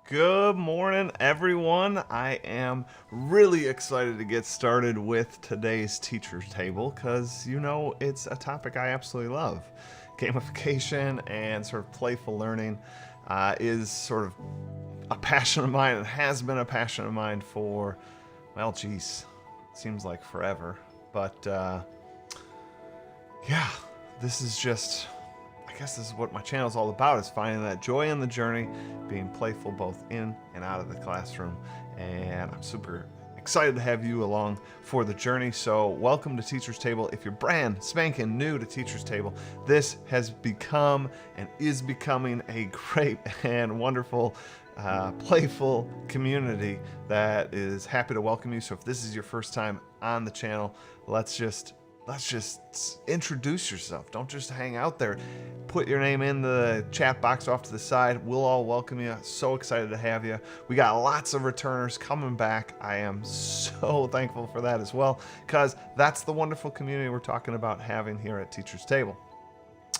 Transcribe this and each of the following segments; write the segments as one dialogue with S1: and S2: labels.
S1: Good morning, everyone. I am really excited to get started with today's Teacher's Table because, it's a topic I absolutely love. Gamification and sort of playful learning is sort of a passion of mine and has been a passion of mine for, well, geez, seems like forever. But yeah, this is just I guess this is what my channel is all about, is finding that joy in the journey, being playful both in and out of the classroom. And I'm super excited to have you along for the journey. So welcome to Teacher's Table. If you're brand spanking new to Teacher's Table, this has become and is becoming a great and wonderful playful community that is happy to welcome you. So if this is your first time on the channel, let's just introduce yourself. Don't just hang out there. Put your name in the chat box off to the side. We'll all welcome you. So excited to have you. We got lots of returners coming back. I am so thankful for that as well, because that's the wonderful community we're talking about having here at Teacher's Table.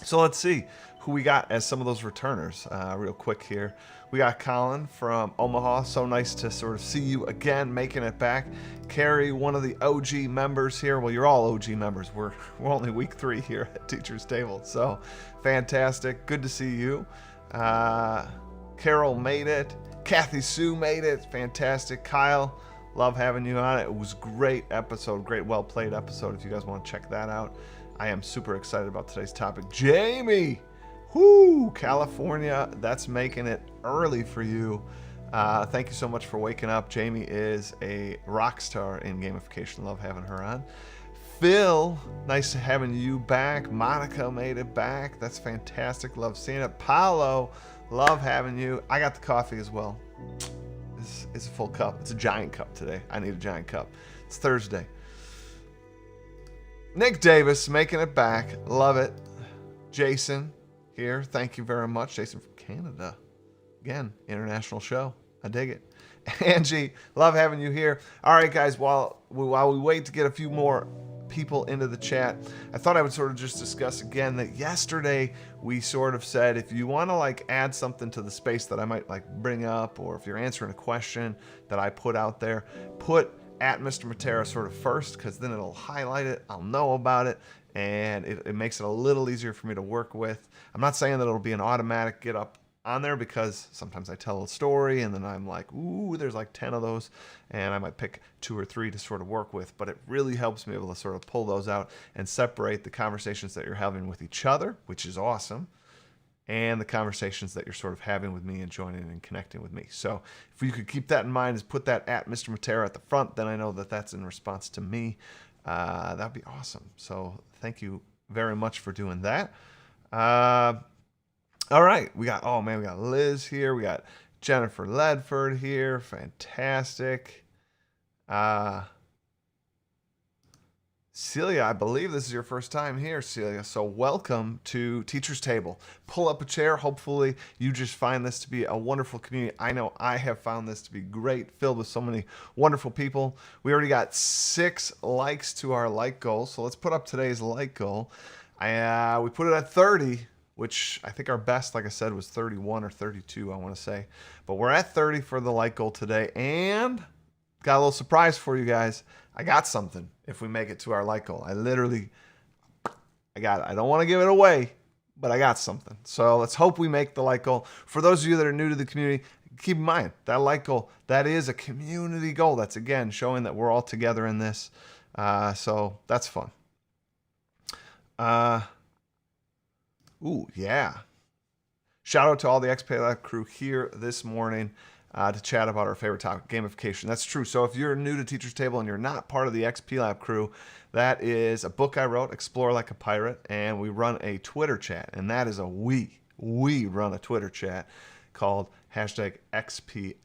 S1: So let's see who we got as some of those returners real quick here. We got Colin from Omaha. So nice to sort of see you again, making it back. Carrie, one of the OG members here. Well, you're all OG members. We're only week 3 here at Teacher's Table. So fantastic. Good to see you. Carol made it. Kathy Sue made it. Fantastic. Kyle, love having you on. It was a great episode. Great, well-played episode if you guys want to check that out. I am super excited about today's topic. Jamie, whoo, California, that's making it early for you. Thank you so much for waking up. Jamie is a rock star in gamification. Love having her on. Phil, nice having you back. Monica made it back. That's fantastic. Love seeing it. Paolo, love having you. I got the coffee as well. It's a full cup. It's a giant cup today. I need a giant cup. It's Thursday. Nick Davis making it back. Love it. Jason here. Thank you very much. Jason from Canada. Again, international show. I dig it. Angie, love having you here. All right, guys, while we wait to get a few more people into the chat, I thought I would sort of just discuss again that yesterday we sort of said, if you want to add something to the space that I might bring up, or if you're answering a question that I put out there, put at Mr. Matera sort of first, because then it'll highlight it, I'll know about it, and it makes it a little easier for me to work with. I'm not saying that it'll be an automatic get up on there, because sometimes I tell a story and then I'm like, ooh, there's 10 of those, and I might pick 2 or 3 to sort of work with, but it really helps me able to sort of pull those out and separate the conversations that you're having with each other, which is awesome, and the conversations that you're sort of having with me and joining and connecting with me. So if you could keep that in mind, is put that at Mr. Matera at the front, then I know that that's in response to me. That'd be awesome. So thank you very much for doing that. All right, we got Liz here. We got Jennifer Ledford here. Fantastic. Celia, I believe this is your first time here, Celia, so welcome to Teacher's Table. Pull up a chair. Hopefully you just find this to be a wonderful community. I know I have found this to be great, filled with so many wonderful people. We already got 6 likes to our like goal, so let's put up today's like goal. We put it at 30, which I think our best, like I said, was 31 or 32, I want to say. But we're at 30 for the like goal today, and got a little surprise for you guys. I got something if we make it to our like goal. I got it. I don't want to give it away, but I got something. So let's hope we make the like goal. For those of you that are new to the community, keep in mind that like goal, that is a community goal. That's, again, showing that we're all together in this. So that's fun. Ooh, yeah. Shout out to all the XP Lab crew here this morning to chat about our favorite topic, gamification. That's true. So if you're new to Teacher's Table and you're not part of the XP Lab crew, that is a book I wrote, Explore Like a Pirate, and we run a Twitter chat, and that is we run a Twitter chat called #XPLAP,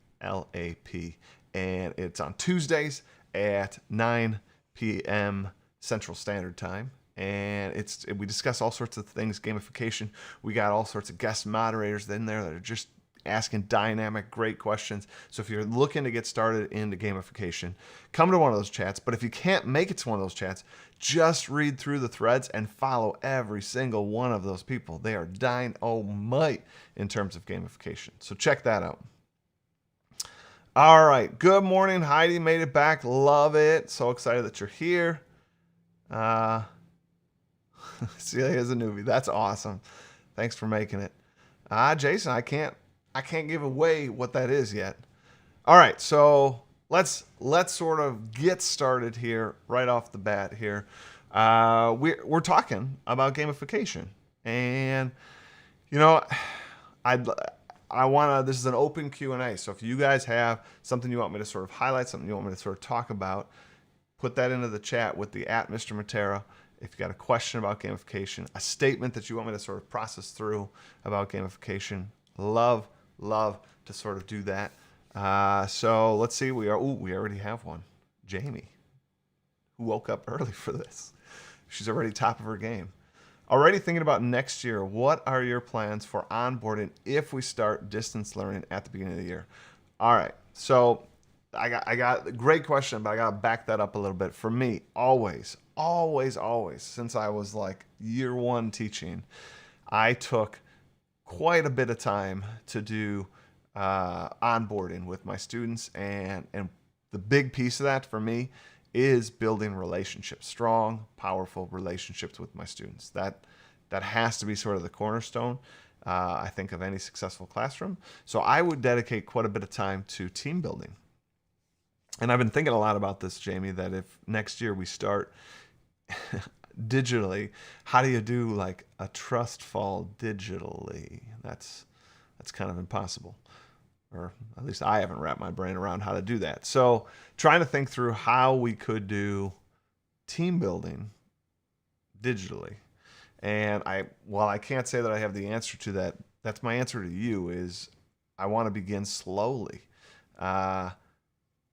S1: and it's on Tuesdays at 9 p.m. Central Standard Time. And we discuss all sorts of things, gamification. We got all sorts of guest moderators in there that are just asking dynamic, great questions. So if you're looking to get started into gamification, come to one of those chats. But if you can't make it to one of those chats, just read through the threads and follow every single one of those people. They are dynamite in terms of gamification. So check that out. All right. Good morning, Heidi. Made it back. Love it. So excited that you're here. Uh, Celia is a newbie. That's awesome. Thanks for making it. Jason, I can't give away what that is yet. All right. So let's sort of get started here right off the bat here. We're talking about gamification, and you know, I'd I want to. This is an open Q&A. So if you guys have something you want me to sort of highlight, something you want me to sort of talk about, put that into the chat with the @Mr. Matera. If you got a question about gamification, a statement that you want me to sort of process through about gamification, love to sort of do that. So let's see. We already have one. Jamie, who woke up early for this. She's already top of her game. Already thinking about next year, what are your plans for onboarding if we start distance learning at the beginning of the year? All right, so I got a great question, but I got to back that up a little bit. For me, always, since I was like year one teaching, I took quite a bit of time to do onboarding with my students, and the big piece of that for me is building relationships, strong, powerful relationships with my students. That has to be sort of the cornerstone, I think, of any successful classroom. So I would dedicate quite a bit of time to team building. And I've been thinking a lot about this, Jamie, that if next year we start digitally, how do you do like a trust fall digitally? That's kind of impossible. Or at least I haven't wrapped my brain around how to do that. So trying to think through how we could do team building digitally. And while I can't say that I have the answer to that, that's my answer to you is I want to begin slowly.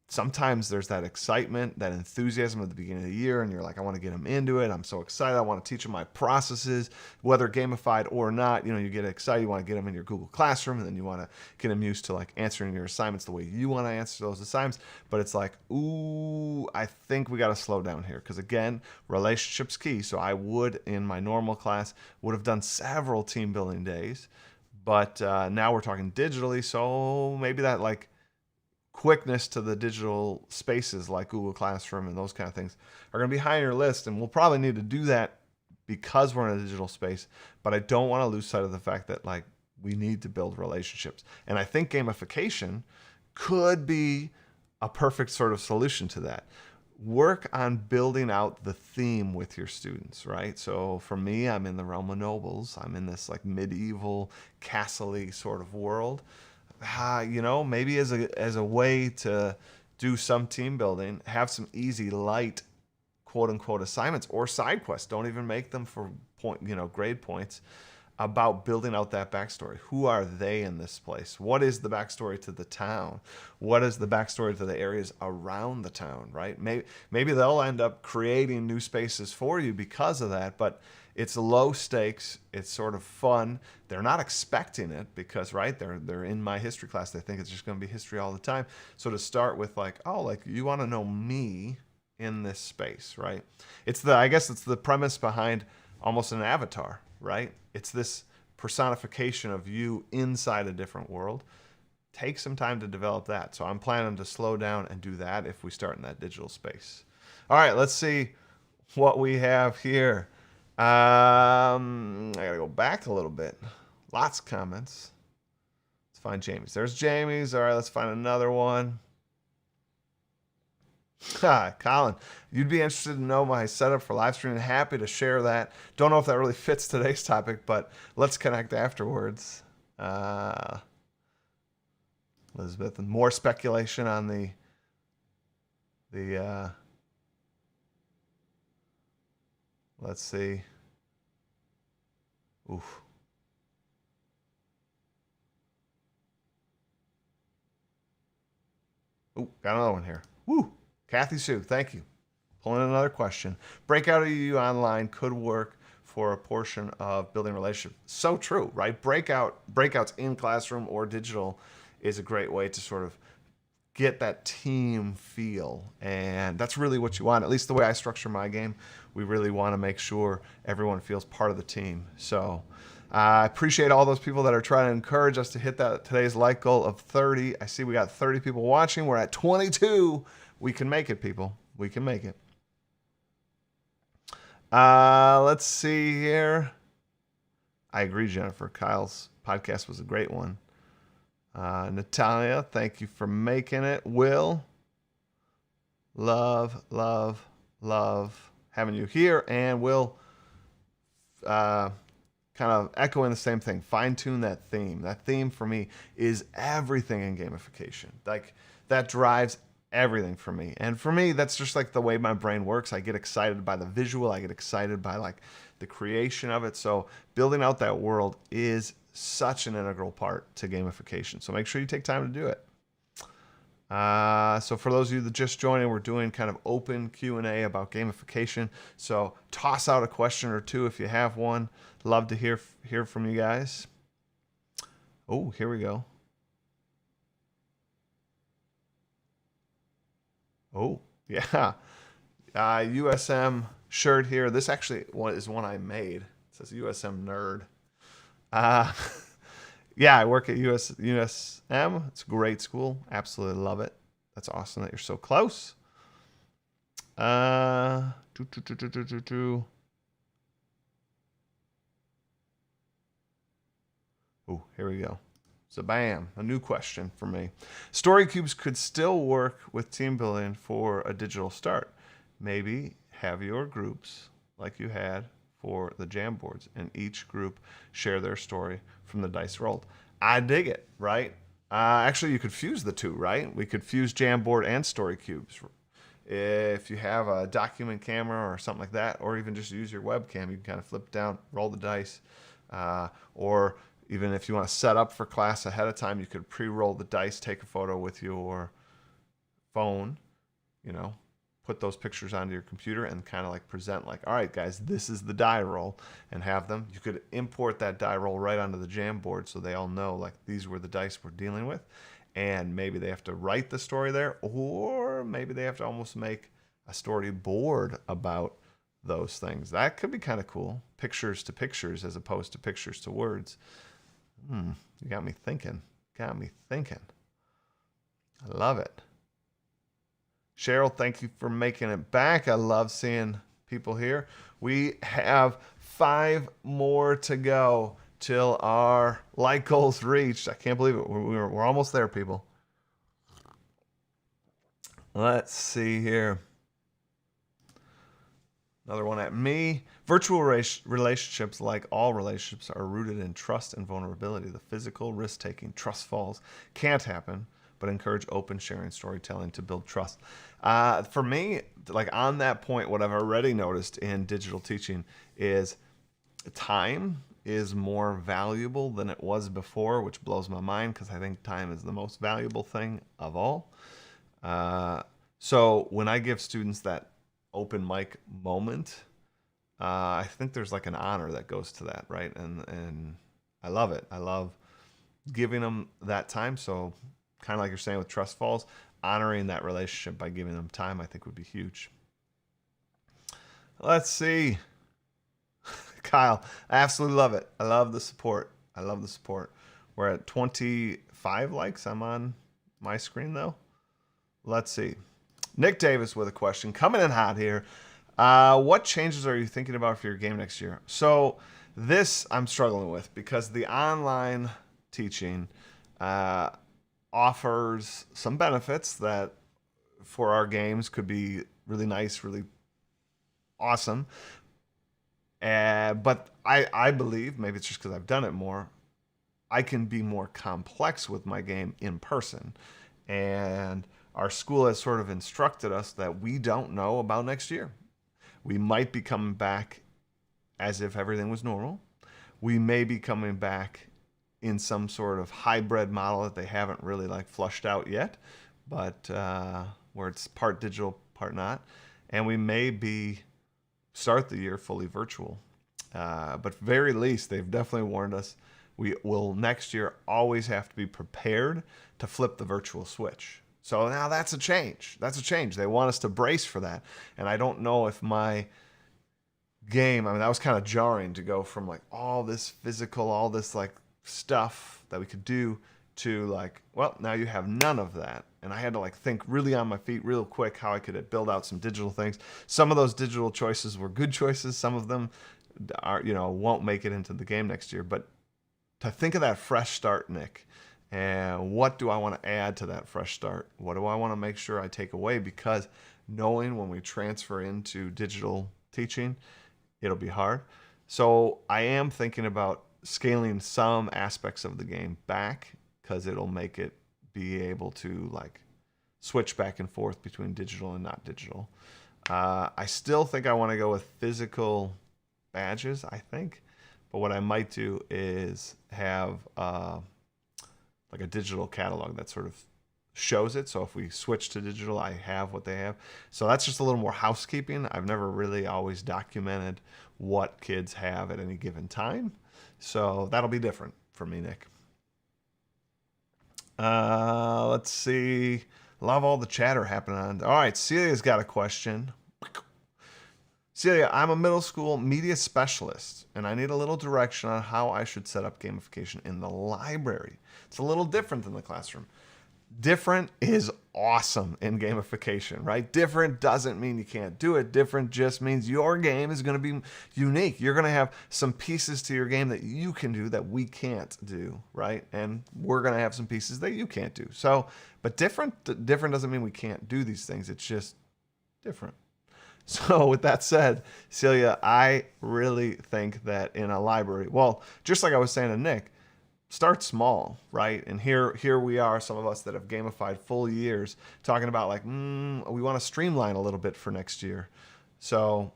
S1: Sometimes there's that excitement, that enthusiasm at the beginning of the year, and you're like, I want to get them into it. I'm so excited. I want to teach them my processes, whether gamified or not. You know, you get excited. You want to get them in your Google Classroom, and then you want to get them used to like answering your assignments the way you want to answer those assignments. But it's like, ooh, I think we got to slow down here because again, relationships key. So I would, in my normal class, would have done several team building days, but now we're talking digitally. So maybe that like quickness to the digital spaces like Google Classroom and those kind of things are going to be high on your list, and we'll probably need to do that because we're in a digital space. But I don't want to lose sight of the fact that like we need to build relationships, and I think gamification could be a perfect sort of solution to that. Work on building out the theme with your students, right? So for me, I'm in the realm of nobles. I'm in this like medieval castle-y sort of world. You know, maybe as a way to do some team building, have some easy, light, quote unquote assignments or side quests. Don't even make them for grade points, about building out that backstory. Who are they in this place? What is the backstory to the town? What is the backstory to the areas around the town, right? Maybe they'll end up creating new spaces for you because of that, but it's low stakes. It's sort of fun. They're not expecting it because, right, they're in my history class. They think it's just going to be history all the time. So to start with like, oh, like you want to know me in this space, right? I guess it's the premise behind almost an avatar, right? It's this personification of you inside a different world. Take some time to develop that. So I'm planning to slow down and do that if we start in that digital space. All right, let's see what we have here. I gotta go back a little bit. Lots of comments. Let's find Jamie's. There's Jamie's. All right, let's find another one. Hi, Colin. You'd be interested to know my setup for live streaming. Happy to share that. Don't know if that really fits today's topic, but let's connect afterwards. Elizabeth, and more speculation on the let's see. Oof. Ooh, got another one here. Woo. Kathy Sue, thank you. Pulling in another question. Breakout EDU online could work for a portion of building relationships. So true, right? Breakouts in classroom or digital is a great way to sort of get that team feel. And that's really what you want. At least the way I structure my game, we really want to make sure everyone feels part of the team. So I appreciate all those people that are trying to encourage us to hit that today's like goal of 30. I see we got 30 people watching. We're at 22. We can make it, people. We can make it. Let's see here. I agree, Jennifer. Kyle's podcast was a great one. Natalia, thank you for making it. Will, love having you here. And Will, kind of echoing the same thing. Fine tune that theme. That theme for me is everything in gamification. Like that drives everything for me. And for me, that's just like the way my brain works. I get excited by the visual. I get excited by like the creation of it. So building out that world is such an integral part to gamification. So make sure you take time to do it. So for those of you that just joined, we're doing kind of open Q&A about gamification. So toss out a question or two if you have one. Love to hear from you guys. Oh, here we go. Oh, yeah. USM shirt here. This actually is one I made. It says USM nerd. Yeah, I work at USM. It's a great school. Absolutely love it. That's awesome that you're so close. Oh, here we go. So bam, a new question for me. Story cubes could still work with team building for a digital start. Maybe have your groups like you had for the jam boards, and each group share their story from the dice rolled. I dig it, right? Actually, you could fuse the two, right? We could fuse Jamboard and Story Cubes. If you have a document camera or something like that, or even just use your webcam, you can kind of flip down, roll the dice. Or even if you want to set up for class ahead of time, you could pre-roll the dice, take a photo with your phone, put those pictures onto your computer and kind of like present like, all right, guys, this is the die roll, and have them. You could import that die roll right onto the Jamboard so they all know like these were the dice we're dealing with. And maybe they have to write the story there, or maybe they have to almost make a storyboard about those things. That could be kind of cool. Pictures to pictures as opposed to pictures to words. You got me thinking. I love it. Cheryl, thank you for making it back. I love seeing people here. We have 5 more to go till our like goal's reached. I can't believe it. We're almost there, people. Let's see here. Another one at me. Virtual relationships, like all relationships, are rooted in trust and vulnerability. The physical risk-taking, trust falls can't happen, but encourage open sharing, storytelling to build trust. For me, like on that point, what I've already noticed in digital teaching is time is more valuable than it was before, which blows my mind because I think time is the most valuable thing of all. So when I give students that open mic moment, I think there's like an honor that goes to that, right? And I love it. I love giving them that time. So kind of like you're saying with Trust Falls, honoring that relationship by giving them time, I think would be huge. Let's see. Kyle, I absolutely love it. I love the support. We're at 25 likes. I'm on my screen though. Let's see. Nick Davis with a question. Coming in hot here. What changes are you thinking about for your game next year? So this I'm struggling with because the online teaching offers some benefits that for our games could be really nice, really awesome. But I believe, maybe it's just because I've done it more, I can be more complex with my game in person. And our school has sort of instructed us that we don't know about next year. We might be coming back as if everything was normal. We may be coming back in some sort of hybrid model that they haven't really like flushed out yet, but where it's part digital, part not. And we may be start the year fully virtual. But very least, they've definitely warned us we will next year always have to be prepared to flip the virtual switch. So now that's a change. They want us to brace for that. And I don't know if my game, I mean, that was kind of jarring to go from like all this physical, all this like stuff that we could do to like, well, now you have none of that. And I had to like think really on my feet real quick how I could build out some digital things. Some of those digital choices were good choices. Some of them are, won't make it into the game next year. But to think of that fresh start, Nick, and what do I want to add to that fresh start? What do I want to make sure I take away? Because knowing when we transfer into digital teaching, it'll be hard. So I am thinking about scaling some aspects of the game back because it'll make it be able to like switch back and forth between digital and not digital. I still think I want to go with physical badges, I think. But what I might do is have like a digital catalog that sort of shows it. So if we switch to digital, I have what they have. So that's just a little more housekeeping. I've never really always documented what kids have at any given time. So that'll be different for me, Nick. Let's see. Love all the chatter happening on. All right, Celia's got a question. Celia, I'm a middle school media specialist, and I need a little direction on how I should set up gamification in the library. It's a little different than the classroom. Different is awesome in gamification, right? Different doesn't mean you can't do it. Different just means your game is going to be unique. You're going to have some pieces to your game that you can do that we can't do, right? And we're going to have some pieces that you can't do. So, but different doesn't mean we can't do these things. It's just different. So with that said, Celia, I really think that in a library, well, just like I was saying to Nick, start small, right? And here we are, some of us that have gamified full years, talking about like, we want to streamline a little bit for next year. So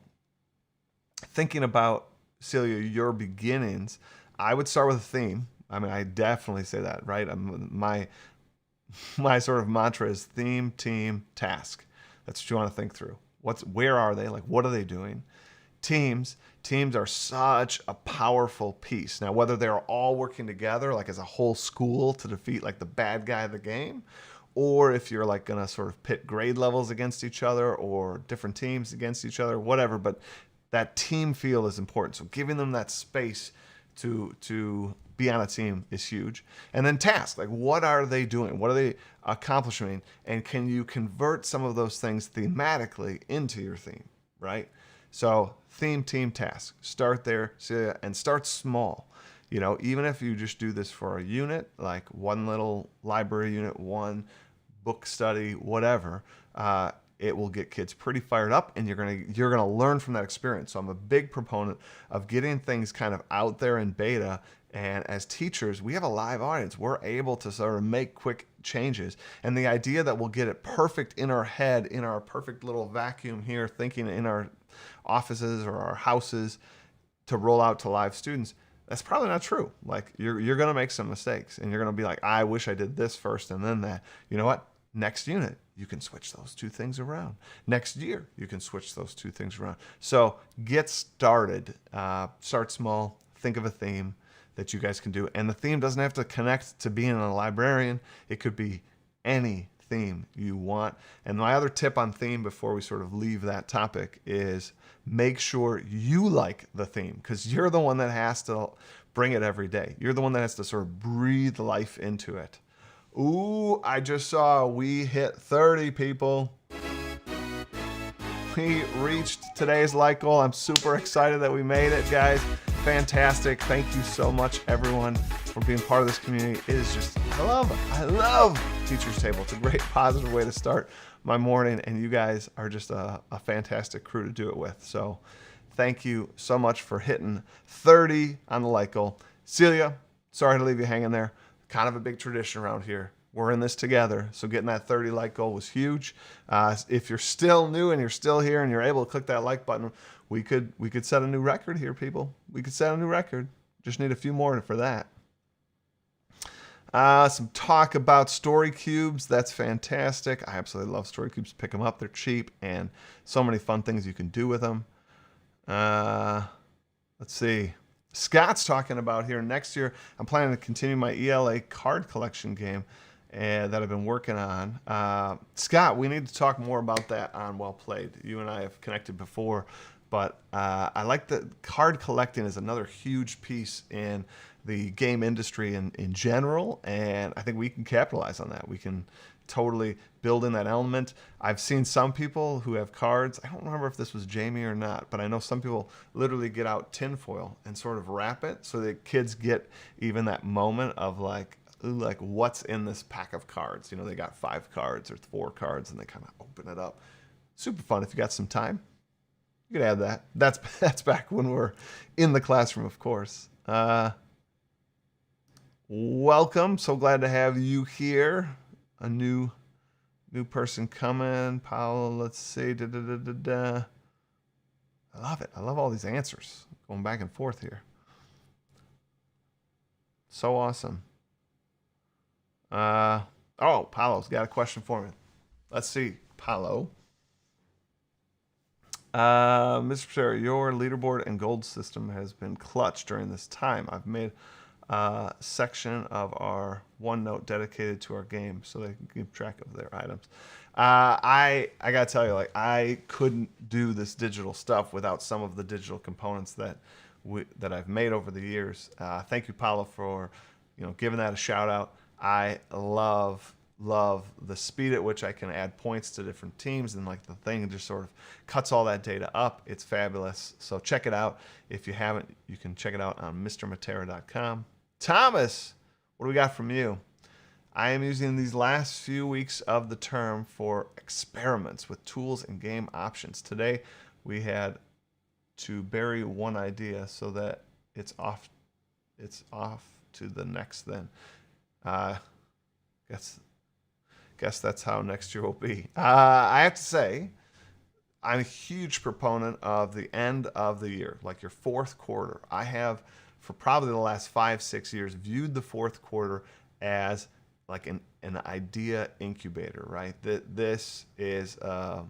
S1: thinking about, Celia, your beginnings, I would start with a theme. I mean, I definitely say that, right? My sort of mantra is theme, team, task. That's what you want to think through. Where are they? Like, what are they doing? Teams are such a powerful piece. Now, whether they're all working together, like as a whole school to defeat like the bad guy of the game, or if you're like gonna sort of pit grade levels against each other or different teams against each other, whatever, but that team feel is important. So giving them that space to be on a team is huge. And then task, like what are they doing? What are they accomplishing? And can you convert some of those things thematically into your theme, right? So theme, team, task. Start there, Celia, and start small. Even if you just do this for a unit, like one little library unit, one book study, whatever, it will get kids pretty fired up, and you're gonna learn from that experience. So I'm a big proponent of getting things kind of out there in beta. And as teachers, we have a live audience. We're able to sort of make quick changes. And the idea that we'll get it perfect in our head, in our perfect little vacuum here, thinking in our offices or our houses to roll out to live students, that's probably not true. Like you're going to make some mistakes, and you're going to be like, I wish I did this first and then that. You know what? Next unit, you can switch those two things around. Next year, you can switch those two things around. So get started. Start small. Think of a theme that you guys can do. And the theme doesn't have to connect to being a librarian. It could be any theme you want. And my other tip on theme before we sort of leave that topic is make sure you like the theme, because you're the one that has to bring it every day. You're the one that has to sort of breathe life into it. Ooh, I just saw we hit 30 people. We reached today's like goal. I'm super excited that we made it, guys. Fantastic. Thank you so much, everyone, for being part of this community. It is just, I love Teacher's Table. It's a great positive way to start my morning, and you guys are just a fantastic crew to do it with. So thank you so much for hitting 30 on the like goal. Celia, sorry to leave you hanging there. Kind of a big tradition around here. We're in this together, so getting that 30 like goal was huge. If you're still new and you're still here and you're able to click that like button, we could set a new record here, people. We could set a new record. Just need a few more for that. Some talk about story cubes. That's fantastic. I absolutely love story cubes. Pick them up. They're cheap, and so many fun things you can do with them. Let's see. Scott's talking about here next year, I'm planning to continue my ELA card collection game that I've been working on. Scott, we need to talk more about that on Well Played. You and I have connected before, But I like that card collecting is another huge piece in the game industry in general, and I think we can capitalize on that. We can totally build in that element. I've seen some people who have cards. I don't remember if this was Jamie or not, but I know some people literally get out tinfoil and sort of wrap it so that kids get even that moment of like what's in this pack of cards. They got 5 cards or 4 cards, and they kind of open it up. Super fun if you got some time. You could add that. That's back when we're in the classroom, of course. Welcome. So glad to have you here. A new person coming. Paolo, let's see. I love it. I love all these answers. Going back and forth here. So awesome. Paolo's got a question for me. Let's see. Paolo. Mr. Sarah, your leaderboard and gold system has been clutch during this time. I've made a section of our OneNote dedicated to our game so they can keep track of their items. I gotta tell you, I couldn't do this digital stuff without some of the digital components that I've made over the years. Thank you, Paolo, for giving that a shout out. I love the speed at which I can add points to different teams, and the thing just sort of cuts all that data up. It's fabulous. So check it out. If you haven't, you can check it out on mrmatera.com. Thomas, what do we got from you? I am using these last few weeks of the term for experiments with tools and game options. Today, we had to bury one idea so that it's off to the next then. Guess that's how next year will be. I have to say, I'm a huge proponent of the end of the year, like your fourth quarter. I have, for probably the last 5-6 years, viewed the fourth quarter as like an idea incubator, right? This is a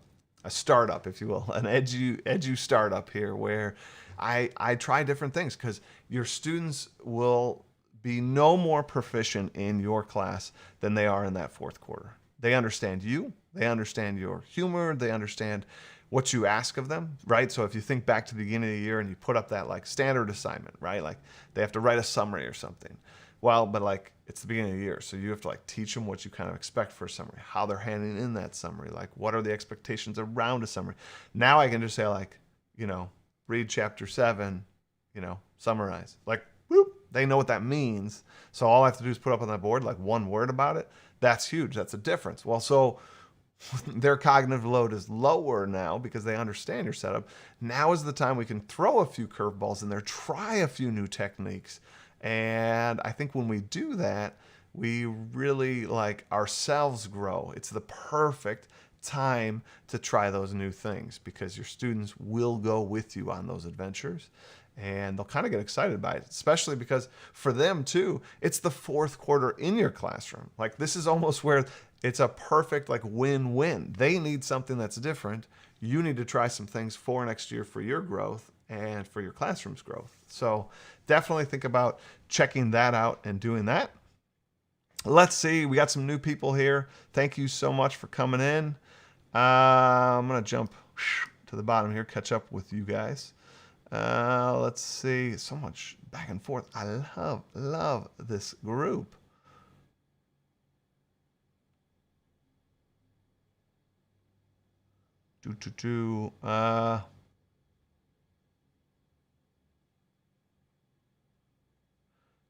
S1: startup, if you will, an edu startup here, where I try different things, because your students will be no more proficient in your class than they are in that fourth quarter. They understand you, they understand your humor, they understand what you ask of them, right? So if you think back to the beginning of the year and you put up that standard assignment, right? They have to write a summary or something. Well, but it's the beginning of the year, so you have to teach them what you kind of expect for a summary, how they're handing in that summary, what are the expectations around a summary. Now I can just say read chapter 7, summarize. Whoop, they know what that means. So all I have to do is put up on that board one word about it. That's huge. That's a difference. Well, so their cognitive load is lower now because they understand your setup. Now is the time we can throw a few curveballs in there, try a few new techniques. And I think when we do that, we really ourselves grow. It's the perfect time to try those new things because your students will go with you on those adventures. And they'll kind of get excited by it, especially because for them too, it's the fourth quarter in your classroom. This is almost where it's a perfect win-win. They need something that's different. You need to try some things for next year for your growth and for your classroom's growth. So definitely think about checking that out and doing that. Let's see, we got some new people here. Thank you so much for coming in. I'm gonna jump to the bottom here, catch up with you guys. Let's see, so much back and forth. I love this group.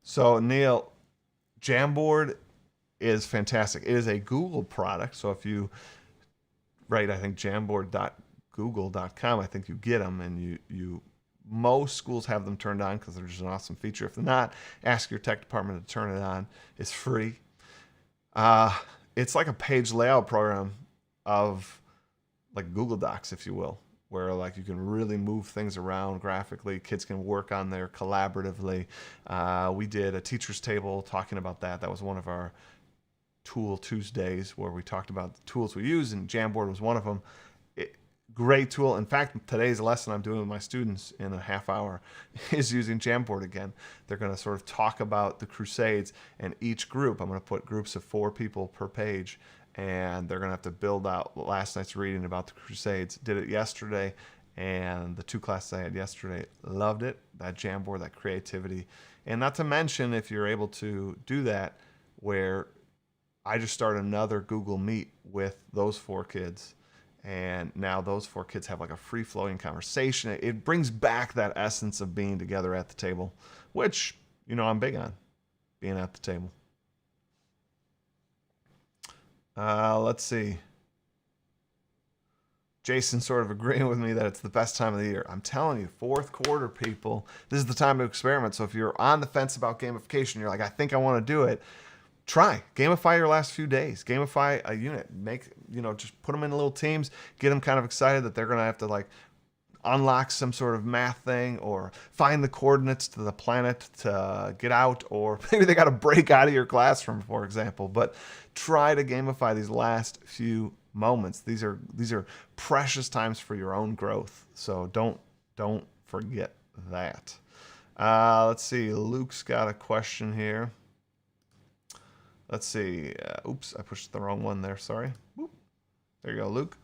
S1: So Neil, Jamboard is fantastic. It is a Google product. So if you write, I think jamboard.google.com, I think you get them, and you most schools have them turned on because they're just an awesome feature. If not, ask your tech department to turn it on. It's free. It's like a page layout program of Google Docs, if you will, where you can really move things around graphically. Kids can work on there collaboratively. We did a teacher's table talking about that. That was one of our Tool Tuesdays where we talked about the tools we use, and Jamboard was one of them. Great tool. In fact, today's lesson I'm doing with my students in a half hour is using Jamboard again. They're going to sort of talk about the Crusades, and each group, I'm going to put groups of 4 people per page, and they're going to have to build out last night's reading about the Crusades. Did it yesterday, And the 2 classes I had yesterday, loved it. That Jamboard, that creativity. And not to mention, if you're able to do that, where I just started another Google Meet with those 4 kids. And now those 4 kids have like a free-flowing conversation. It brings back that essence of being together at the table, which, I'm big on, being at the table. Let's see. Jason sort of agreeing with me that it's the best time of the year. I'm telling you, 4th quarter, people, this is the time to experiment. So if you're on the fence about gamification, you're like, I think I want to do it, try. Gamify your last few days. Gamify a unit. Just put them in little teams. Get them kind of excited that they're going to have to like unlock some sort of math thing or find the coordinates to the planet to get out, or maybe they got to break out of your classroom, for example. But try to gamify these last few moments. These are precious times for your own growth. So don't forget that. Let's see. Luke's got a question here. Let's see. Oops, I pushed the wrong one there. Sorry. Whoop. There you go, Luke.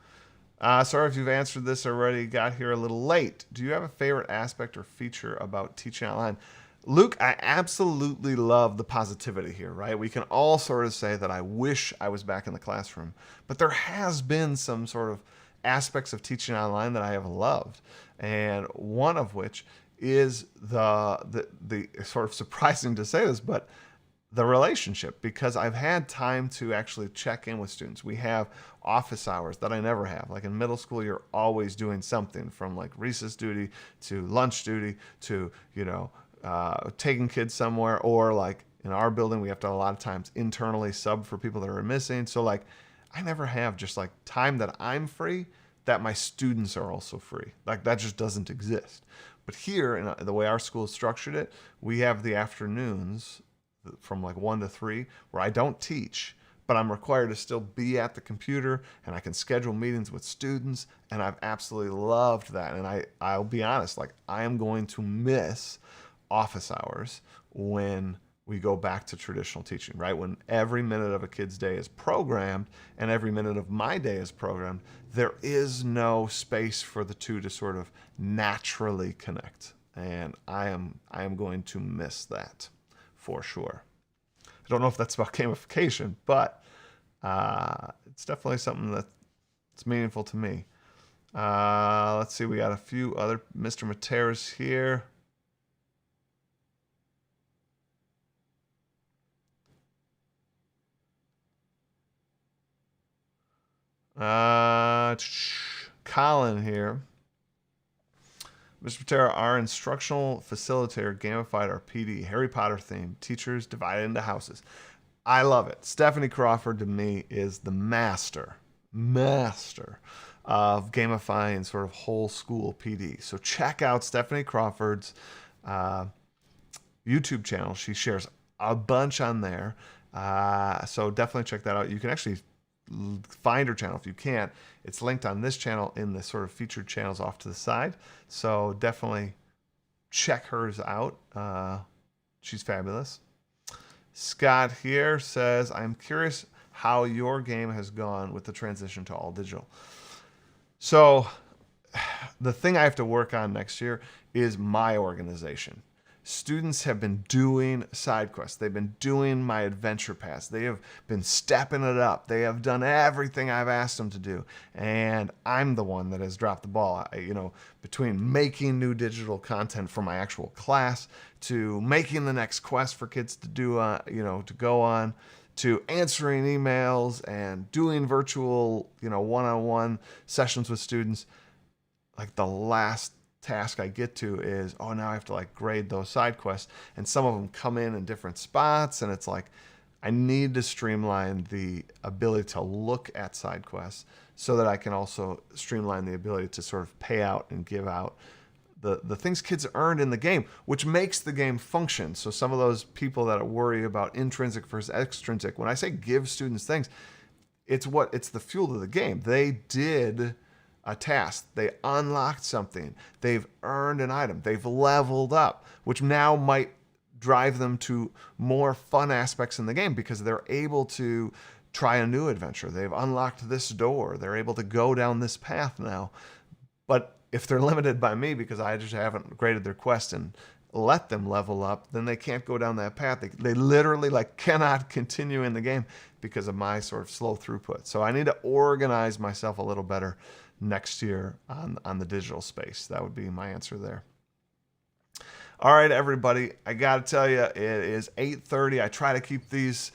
S1: Sorry if you've answered this already. Got here a little late. Do you have a favorite aspect or feature about teaching online? Luke, I absolutely love the positivity here, right? We can all sort of say that I wish I was back in the classroom, but there has been some sort of aspects of teaching online that I have loved, and one of which is the sort of surprising to say this, but the relationship, because I've had time to actually check in with students. We have office hours that I never have. Like in middle school, you're always doing something, from like recess duty to lunch duty to, taking kids somewhere, or like in our building, we have to a lot of times internally sub for people that are missing. So like, I never have just like time that I'm free, that my students are also free. Like that just doesn't exist. But here, in the way our school is structured it, we have the afternoons from like 1 to 3 where I don't teach, but I'm required to still be at the computer, and I can schedule meetings with students, and I've absolutely loved that. And I'll be honest, like I am going to miss office hours when we go back to traditional teaching, right? When every minute of a kid's day is programmed and every minute of my day is programmed, there is no space for the two to sort of naturally connect. And I am going to miss that for sure. I don't know if that's about gamification, but it's definitely something that's meaningful to me. Let's see, we got a few other Mr. Materas here. Colin here. Mr. Matera, our instructional facilitator gamified our PD, Harry Potter theme, teachers divided into houses. I love it. Stephanie Crawford, to me, is the master of gamifying sort of whole school PD. So check out Stephanie Crawford's YouTube channel. She shares a bunch on there. So definitely check that out. You can actually find her channel if you can't. It's linked on this channel in the sort of featured channels off to the side. So definitely check hers out. She's fabulous. Scott here says, I'm curious how your game has gone with the transition to all digital. So the thing I have to work on next year is my organization. Students have been doing side quests. They've been doing my adventure pass. They have been stepping it up. They have done everything I've asked them to do. And I'm the one that has dropped the ball. Between making new digital content for my actual class, to making the next quest for kids to do, to go on, to answering emails and doing virtual, one-on-one sessions with students. Like the last task I get to is, now I have to like grade those side quests, and some of them come in different spots, and it's like I need to streamline the ability to look at side quests so that I can also streamline the ability to sort of pay out and give out the things kids earned in the game, which makes the game function. So some of those people that worry about intrinsic versus extrinsic, when I say give students things, it's the fuel to the game. They did a task, they unlocked something, they've earned an item, they've leveled up, which now might drive them to more fun aspects in the game because they're able to try a new adventure. They've unlocked this door, they're able to go down this path now. But if they're limited by me because I just haven't graded their quest and let them level up, then they can't go down that path. They literally cannot continue in the game because of my sort of slow throughput. So I need to organize myself a little better next year on the digital space. That would be my answer there. All right, everybody, I got to tell you, it is 8:30. I try to keep these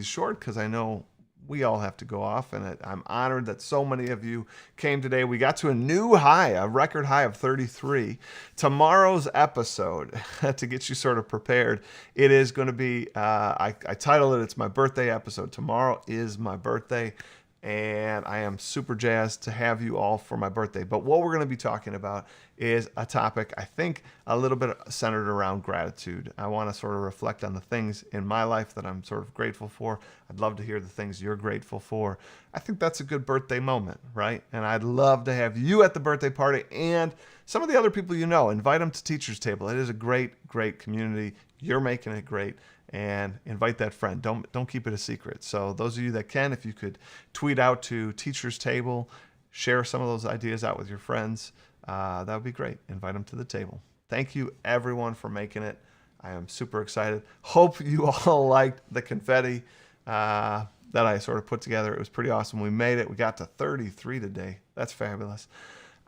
S1: short because I know we all have to go off, and I'm honored that so many of you came today. We got to a new high, a record high of 33. Tomorrow's episode, to get you sort of prepared, it is going to be, I titled it, it's my birthday episode. Tomorrow is my birthday, and I am super jazzed to have you all for my birthday. But what we're going to be talking about is a topic, I think, a little bit centered around gratitude. I want to sort of reflect on the things in my life that I'm sort of grateful for. I'd love to hear the things you're grateful for. I think that's a good birthday moment, right? And I'd love to have you at the birthday party and some of the other people you know. Invite them to Teacher's Table. It is a great, great community. You're making it great. And invite that friend. Don't keep it a secret. So those of you that can, if you could tweet out to Teacher's Table, share some of those ideas out with your friends, that would be great. Invite them to the table. Thank you, everyone, for making it. I am super excited. Hope you all liked the confetti that I sort of put together. It was pretty awesome. We made it. We got to 33 today. That's fabulous.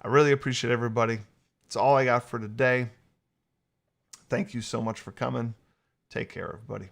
S1: I really appreciate everybody. It's all I got for today. Thank you so much for coming. Take care, everybody.